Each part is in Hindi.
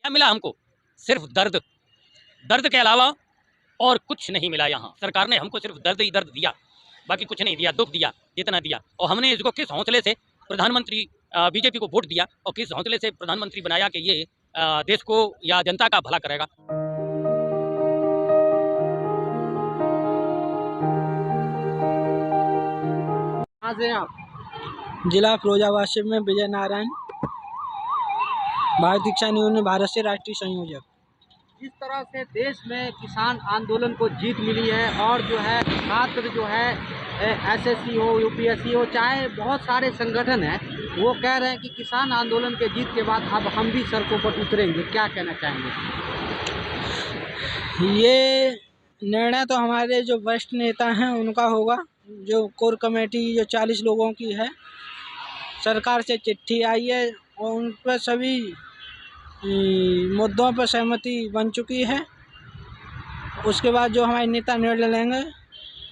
क्या मिला हमको? सिर्फ दर्द, दर्द के अलावा और कुछ नहीं मिला। यहाँ सरकार ने हमको सिर्फ दर्द ही दर्द दिया, बाकी कुछ नहीं दिया। दुख दिया जितना दिया, और हमने इसको किस हौसले से प्रधानमंत्री बीजेपी को वोट दिया और किस हौसले से प्रधानमंत्री बनाया कि ये देश को या जनता का भला करेगा। कहाँ से आप? जिला फिरोजाबाद से में विजय नारायण, भारत दीक्षा न्यूज में भारत से राष्ट्रीय संयोजक। जिस तरह से देश में किसान आंदोलन को जीत मिली है और जो है छात्र जो है एसएससी हो, यूपीएससी हो, चाहे बहुत सारे संगठन हैं, वो कह रहे हैं कि किसान आंदोलन के जीत के बाद अब हम भी सड़कों पर उतरेंगे, क्या कहना चाहेंगे? ये निर्णय तो हमारे जो वरिष्ठ नेता हैं उनका होगा। जो कोर कमेटी जो 40 लोगों की है, सरकार से चिट्ठी आई है और उन पर सभी मुद्दों पर सहमति बन चुकी है। उसके बाद जो हमारे नेता निर्णय लेंगे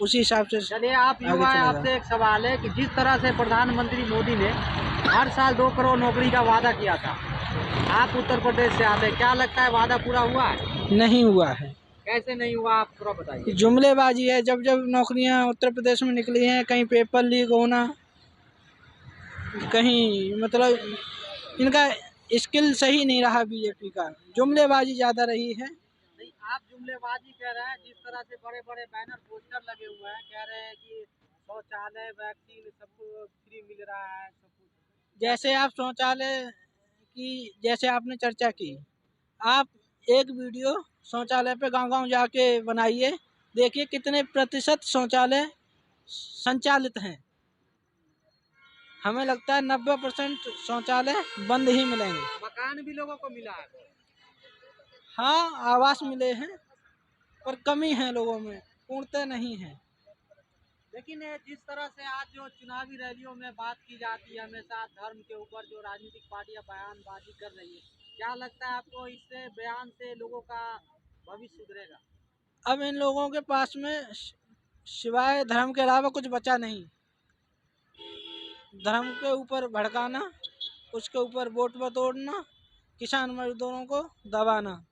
उसी हिसाब से। चलिए, आप युवा हैं, आपसे एक सवाल है कि जिस तरह से प्रधानमंत्री मोदी ने हर साल 2 करोड़ नौकरी का वादा किया था, आप उत्तर प्रदेश से आते हैं, क्या लगता है वादा पूरा हुआ है? नहीं हुआ है। कैसे नहीं हुआ, आप थोड़ा बताइए। जुमलेबाजी है। जब जब नौकरियां उत्तर प्रदेश में निकली हैं, कहीं पेपर लीक होना, कहीं मतलब इनका स्किल सही नहीं रहा। बीजेपी का जुमलेबाजी ज़्यादा रही है। नहीं, आप जुमलेबाजी कह रहे हैं। जिस तरह से बड़े बड़े बैनर पोस्टर लगे हुए हैं, कह रहे हैं कि शौचालय, वैक्सीन सबको फ्री मिल रहा है, सब कुछ। जैसे आप शौचालय की जैसे आपने चर्चा की, आप एक वीडियो शौचालय पे गांव-गांव जाके बनाइए, देखिए कितने प्रतिशत शौचालय संचालित हैं। हमें लगता है 90% शौचालय बंद ही मिलेंगे। मकान भी लोगों को मिला है? हाँ, आवास मिले हैं, पर कमी है लोगों में, पूर्णतः नहीं है। लेकिन जिस तरह से आज जो चुनावी रैलियों में बात की जाती है, हमेशा धर्म के ऊपर जो राजनीतिक पार्टियां बयानबाजी कर रही है, क्या लगता है आपको इससे बयान से लोगों का भविष्य सुधरेगा? अब इन लोगों के पास में सिवाय धर्म के अलावा कुछ बचा नहीं। धर्म के ऊपर भड़काना, उसके ऊपर वोट बटोरना, किसान मजदूरों को दबाना।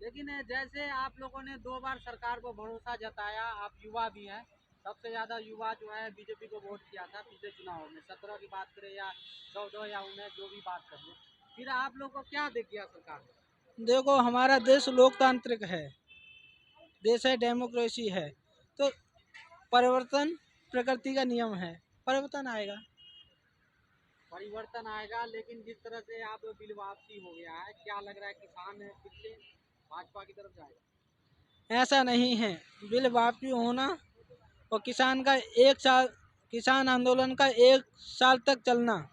लेकिन जैसे आप लोगों ने 2 बार सरकार को भरोसा जताया, आप युवा भी हैं, सबसे ज़्यादा युवा जो है बीजेपी को वोट किया था पिछले चुनाव में, 17 की बात करें या 14 या 19, जो भी बात करें, फिर आप लोग को क्या देख गया सरकार ने? देखो, हमारा देश लोकतांत्रिक है, देश है डेमोक्रेसी है, तो परिवर्तन प्रकृति का नियम है, परिवर्तन आएगा। परिवर्तन आएगा, लेकिन जिस तरह से आप बिल वापसी हो गया है, क्या लग रहा है किसान फिर से भाजपा की तरफ जाएगा? ऐसा नहीं है। बिल वापसी होना और किसान आंदोलन का 1 साल तक चलना,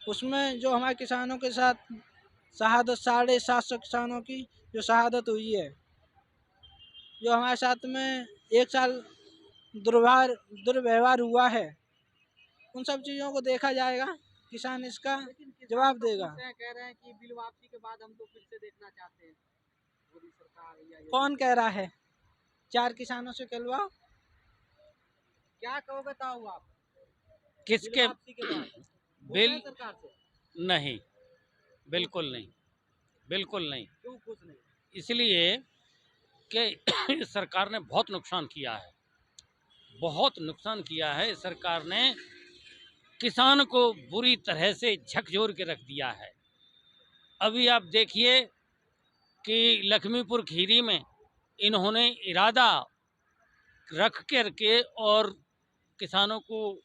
उसमें जो हमारे किसानों के साथ शहादत, 750 किसानों की जो शहादत हुई है, जो हमारे साथ में 1 साल दुर्व्यवहार हुआ है, उन सब चीज़ों को देखा जाएगा। किसान इसका जवाब देगा। कह रहे हैं कि बिल वापसी के बाद हम तो फिर से देखना चाहते हैं मोदी सरकार या कौन कह रहा है? 4 किसानों से कहलवाओ। क्या कहोगे ताऊ आप? किसके बिल? सरकार से नहीं, बिल्कुल नहीं, बिल्कुल नहीं। क्यों खुश नहीं? इसलिए कि सरकार ने बहुत नुकसान किया है, बहुत नुकसान किया है। सरकार ने किसान को बुरी तरह से झकझोर के रख दिया है। अभी आप देखिए कि लक्ष्मीपुर खीरी में इन्होंने इरादा रख कर के और किसानों को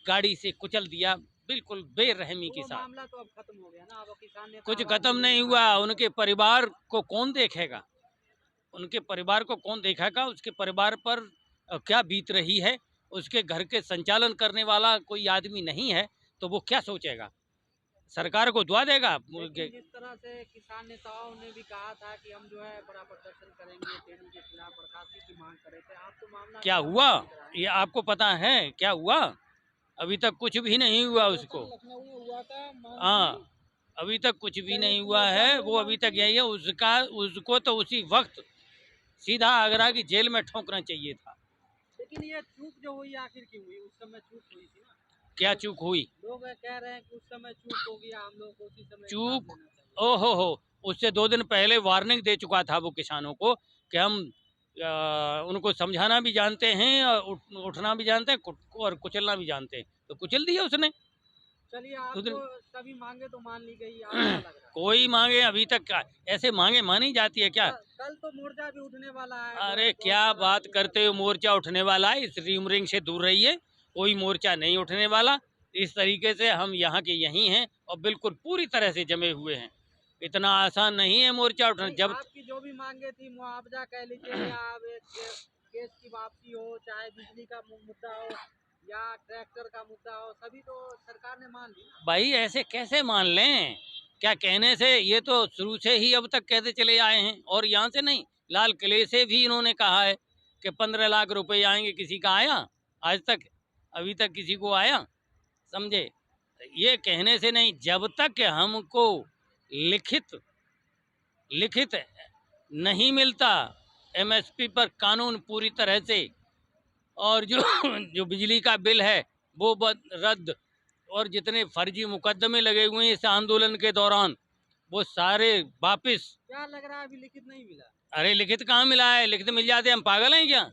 गाड़ी से कुचल दिया, बिल्कुल बेरहमी के साथ। मामला तो अब खत्म हो गया ना, अब किसान ने कुछ खत्म नहीं हुआ। उनके परिवार को कौन देखेगा? उनके परिवार को कौन देखेगा? उसके परिवार पर क्या बीत रही है? उसके घर के संचालन करने वाला कोई आदमी नहीं है, तो वो क्या सोचेगा? सरकार को दुआ देगा। जिस तरह से किसान नेताओं ने भी कहा था कि हम जो है बड़ा प्रदर्शन करेंगे, टेढ़ी के खिलाफ बर्खास्ती की मांग करे थे, आप तो मामला क्या हुआ ये आपको पता है? क्या हुआ? अभी तक कुछ भी नहीं हुआ उसको। हाँ, अभी तक कुछ भी नहीं हुआ है। वो अभी तक यही है। उसको तो उसी वक्त सीधा आगरा की जेल में ठोकना चाहिए था। लेकिन ये चूक जो हुई आखिर क्यों हुई? उस समय चूक हुई थी ना। क्या चूक हुई? लोग कह रहे हैं कि उस समय चूक हो गया, हम लोग को उसी समय चूक? ओहो हो, उससे 2 दिन पहले वार्निंग दे चुका था वो किसानों को कि हम उनको समझाना भी जानते हैं और उठना भी जानते हैं और कुचलना भी जानते हैं, तो कुचल दिया उसने। चलिए, उधर आपको सभी मांगे तो मान ली गई, आपको क्या लग रहा है? कोई मांगे अभी तक ऐसे मांगे मानी जाती है क्या? कल तो मोर्चा भी उठने वाला है। अरे क्या बात करते हो, मोर्चा उठने वाला है? इस रिंग से दूर रहिए, कोई मोर्चा नहीं उठने वाला। इस तरीके से हम यहाँ के यहीं हैं और बिल्कुल पूरी तरह से जमे हुए हैं। इतना आसान नहीं है मोर्चा उठना। जब आपकी जो भी मांगे थी, मुआवजा कह लीजिए या केस की वापसी हो, चाहे बिजली का मुद्दा हो या ट्रैक्टर का मुद्दा हो, सभी तो सरकार ने मान ली। भाई ऐसे कैसे मान लें? क्या कहने से? ये तो शुरू से ही अब तक कहते चले आए हैं और यहाँ से नहीं, लाल किले से भी इन्होंने कहा है कि 15 लाख रुपए आएंगे। किसी का आया आज तक? अभी तक किसी को आया? समझे? ये कहने से नहीं, जब तक हमको लिखित नहीं मिलता एमएसपी पर कानून पूरी तरह से, और जो जो बिजली का बिल है वो रद्द, और जितने फर्जी मुकदमे लगे हुए हैं इस आंदोलन के दौरान वो सारे वापिस। क्या लग रहा है अभी लिखित नहीं मिला? अरे लिखित कहाँ मिला है? लिखित मिल जाते हम पागल हैं क्या?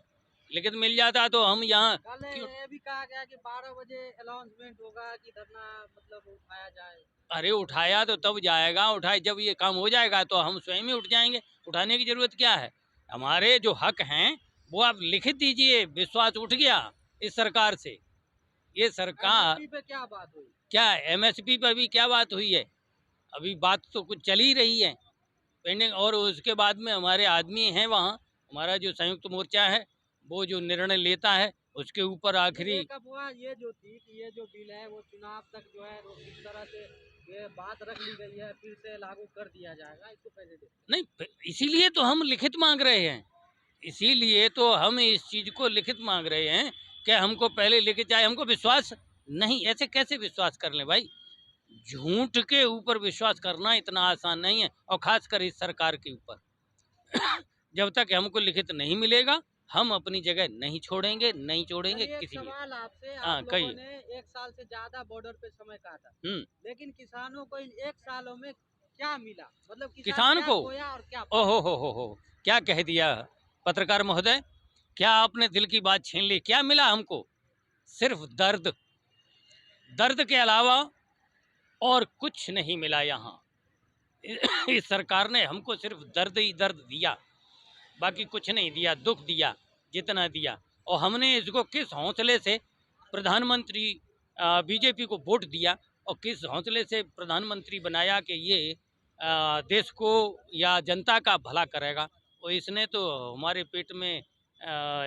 लिखित मिल जाता तो हम यहाँ। कल ये भी कहा गया कि 12 बजे अनाउंसमेंट होगा कि धरना मतलब उठाया जाए। अरे उठाया तो तब जाएगा, उठाए जब ये काम हो जाएगा तो हम स्वयं ही उठ जाएंगे। उठाने की जरूरत क्या है? हमारे जो हक हैं वो आप लिखित दीजिए। विश्वास उठ गया इस सरकार से। ये सरकार MSP पे क्या बात हुई? क्या एमएसपी पर भी क्या बात हुई है? अभी बात तो कुछ चल ही रही है पेंडिंग। और उसके बाद में हमारे आदमी हैं वहाँ, हमारा जो संयुक्त मोर्चा है वो जो निर्णय लेता है उसके ऊपर आखिरी। ये जो थी कि ये जो बिल है वो चुनाव तक जो है इस तरह से ये बात रख ली गई है, फिर से लागू कर दिया जाएगा, इसको कैसे देखते हैं? नहीं, इसीलिए तो हम लिखित मांग रहे हैं। इसीलिए तो हम इस चीज़ को लिखित मांग रहे हैं कि हमको पहले लिखित चाहिए। हमको विश्वास नहीं, ऐसे कैसे विश्वास कर लें भाई? झूठ के ऊपर विश्वास करना इतना आसान नहीं है, और खासकर इस सरकार के ऊपर। जब तक हमको लिखित नहीं मिलेगा हम अपनी जगह नहीं छोड़ेंगे, नहीं छोड़ेंगे किसी भी। सवाल आपसे, हाँ, आप लोगों ने 1 साल से ज्यादा बॉर्डर पे समय काटा, लेकिन किसानों को इन 1 सालों में क्या मिला? मतलब किसान को और क्या? ओहो हो, क्या कह दिया पत्रकार महोदय? क्या आपने दिल की बात छीन ली? क्या मिला हमको? सिर्फ दर्द, दर्द के अलावा और कुछ नहीं मिला यहाँ। इस सरकार ने हमको सिर्फ दर्द ही दर्द दिया, बाकी कुछ नहीं दिया। दुख दिया जितना दिया, और हमने इसको किस हौसले से प्रधानमंत्री बीजेपी को वोट दिया और किस हौसले से प्रधानमंत्री बनाया कि ये देश को या जनता का भला करेगा, और इसने तो हमारे पेट में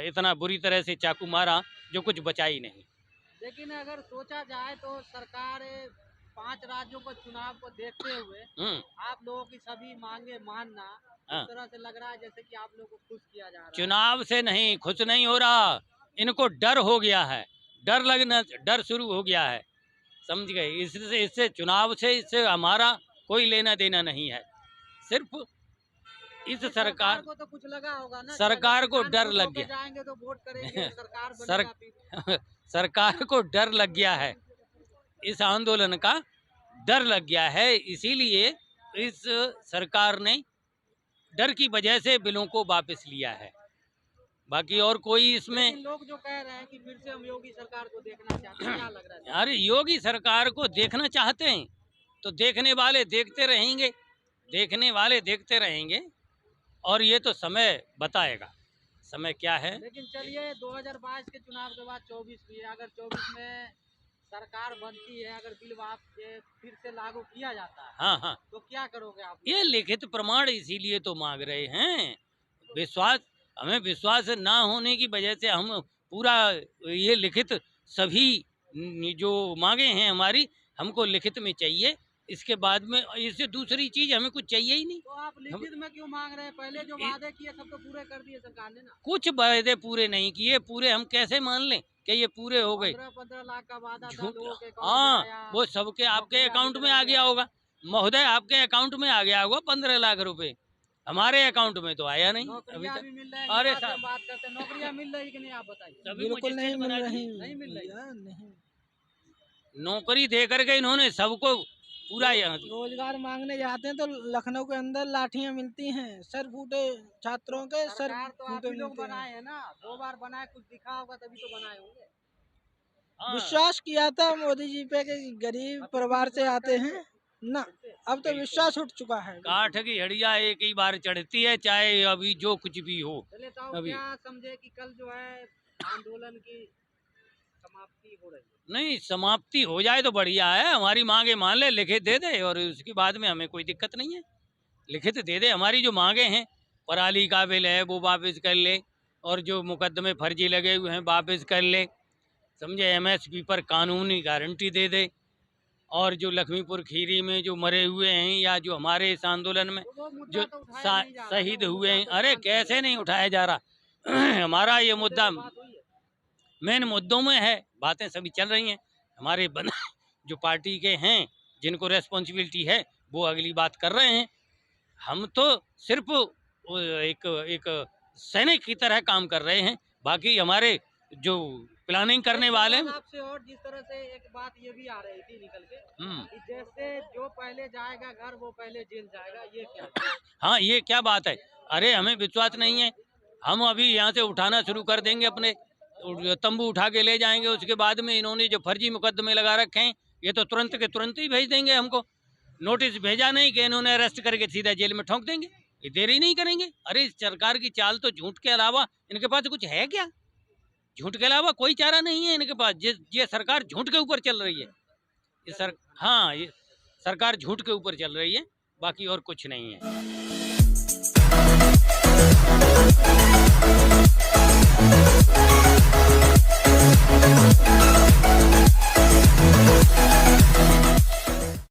इतना बुरी तरह से चाकू मारा जो कुछ बचा ही नहीं। लेकिन अगर सोचा जाए तो सरकार 5 राज्यों को चुनाव को देखते हुए आप लोगों की सभी मांगे मानना इस तरह से लग रहा है जैसे कि आप लोगों को खुश किया जा रहा है। चुनाव से नहीं, खुश नहीं हो रहा। इनको डर हो गया है, डर शुरू हो गया है, समझ गए? इससे चुनाव से इससे हमारा कोई लेना देना नहीं है। सिर्फ इस सरकार को तो कुछ लगा होगा ना, सरकार को डर लग गया। जाएंगे तो वोट करेंगे, सरकार सरकार को डर लग गया है, इस आंदोलन का डर लग गया है। इसीलिए इस सरकार ने डर की वजह से बिलों को वापस लिया है, बाकी और कोई इसमें। लोग जो कह रहे हैं कि फिर से हम योगी सरकार को देखना चाहते हैं, क्या लग रहा है? अरे योगी सरकार को देखना चाहते हैं तो देखने वाले देखते रहेंगे, देखने वाले देखते रहेंगे, और ये तो समय बताएगा समय क्या है। लेकिन चलिए 2022 के चुनाव के बाद 24 भी है, अगर 24 में सरकार बनती है, अगर बिल फिर से लागू किया जाता है, हाँ, तो क्या करोगे आप? ये लिखित प्रमाण इसीलिए तो मांग रहे हैं। विश्वास, हमें विश्वास ना होने की वजह से हम पूरा ये लिखित सभी जो मांगे हैं हमारी, हमको लिखित में चाहिए। इसके बाद में इससे दूसरी चीज हमें कुछ चाहिए ही नहीं। तो आप लिखित में क्यों मांग रहे हैं? पहले जो वादे किए सब तो पूरे कर दिए सरकार ने ना। कुछ वादे पूरे नहीं किए, पूरे हम कैसे मान लें कि ये पूरे हो गए? 15 लाख का वादा था, लोगों के हाँ, वो सबके आपके अकाउंट में आ गया होगा महोदय, आपके अकाउंट में आ गया होगा 15 लाख रुपए। हमारे अकाउंट में तो आया नहीं अभी तक। अरे साहब, बात करते हैं, नौकरियां मिल रही कि नहीं, आप बताइए। बिल्कुल नहीं मिल रही, नहीं मिल रही। नहीं। नौकरी दे करके इन्होंने सबको पूरा यहाँ रोजगार मांगने जाते हैं तो लखनऊ के अंदर लाठियां मिलती हैं, सर फूटे छात्रों के, सर सरकार तो आप फूटे ही लोग मिलते हैं। बनाए हैं ना, 2 बार बनाए, कुछ दिखा होगा तभी तो बनाए होंगे। हाँ, विश्वास किया था मोदी जी पे कि गरीब परिवार से आते हैं ना, अब तो विश्वास उठ चुका है। काठ की हड़िया एक ही बार चढ़ती है, चाहे अभी जो कुछ भी हो। चलिए तो अभी क्या समझे कि कल जो है आंदोलन की समाप्ति हो रही है? नहीं, समाप्ति हो जाए तो बढ़िया है, हमारी मांगे मान ले, लिखित दे दे, और उसके बाद में हमें कोई दिक्कत नहीं है। लिखित दे दे, हमारी जो मांगे हैं, पराली का बिल है वो वापस कर ले, और जो मुकदमे फर्जी लगे हुए हैं वापस कर ले, समझे, एमएसपी पर कानूनी गारंटी दे दे, और जो लक्ष्मीपुर खीरी में जो मरे हुए हैं या जो हमारे इस आंदोलन में तो वो मुद्दा जो तो उठाया नहीं जा रहा, शहीद वो हुए हैं, मुद्दा तो अरे उठा दिया। कैसे नहीं उठाया जा रहा। हमारा ये मुद्दा बात हुई है। मेन मुद्दों में है, बातें सभी चल रही हैं। हमारे जो पार्टी के हैं जिनको रेस्पॉन्सिबिलिटी है वो अगली बात कर रहे हैं। हम तो सिर्फ एक सैनिक की तरह काम कर रहे हैं, बाकी हमारे जो प्लानिंग करने वाले हैं। आपसे और जिस तरह से एक बात ये भी आ रही थी निकल के हम्म, कि जैसे जो पहले जाएगा घर वो पहले जेल जाएगा, ये क्या? हाँ, ये क्या बात है? अरे हमें विश्वास नहीं है, हम अभी यहाँ से उठाना शुरू कर देंगे, अपने तंबू उठा के ले जाएंगे। उसके बाद में इन्होंने जो फर्जी मुकदमे लगा रखे हैं ये तो तुरंत के तुरंत ही भेज देंगे। हमको नोटिस भेजा नहीं कि इन्होंने अरेस्ट करके सीधा जेल में ठोक देंगे, ये देरी नहीं करेंगे। अरे इस सरकार की चाल तो झूठ के अलावा इनके पास कुछ है क्या? झूठ के अलावा कोई चारा नहीं है इनके पास। ये सरकार झूठ के ऊपर चल रही है। हाँ, ये सरकार झूठ के ऊपर चल रही है, बाकी और कुछ नहीं है।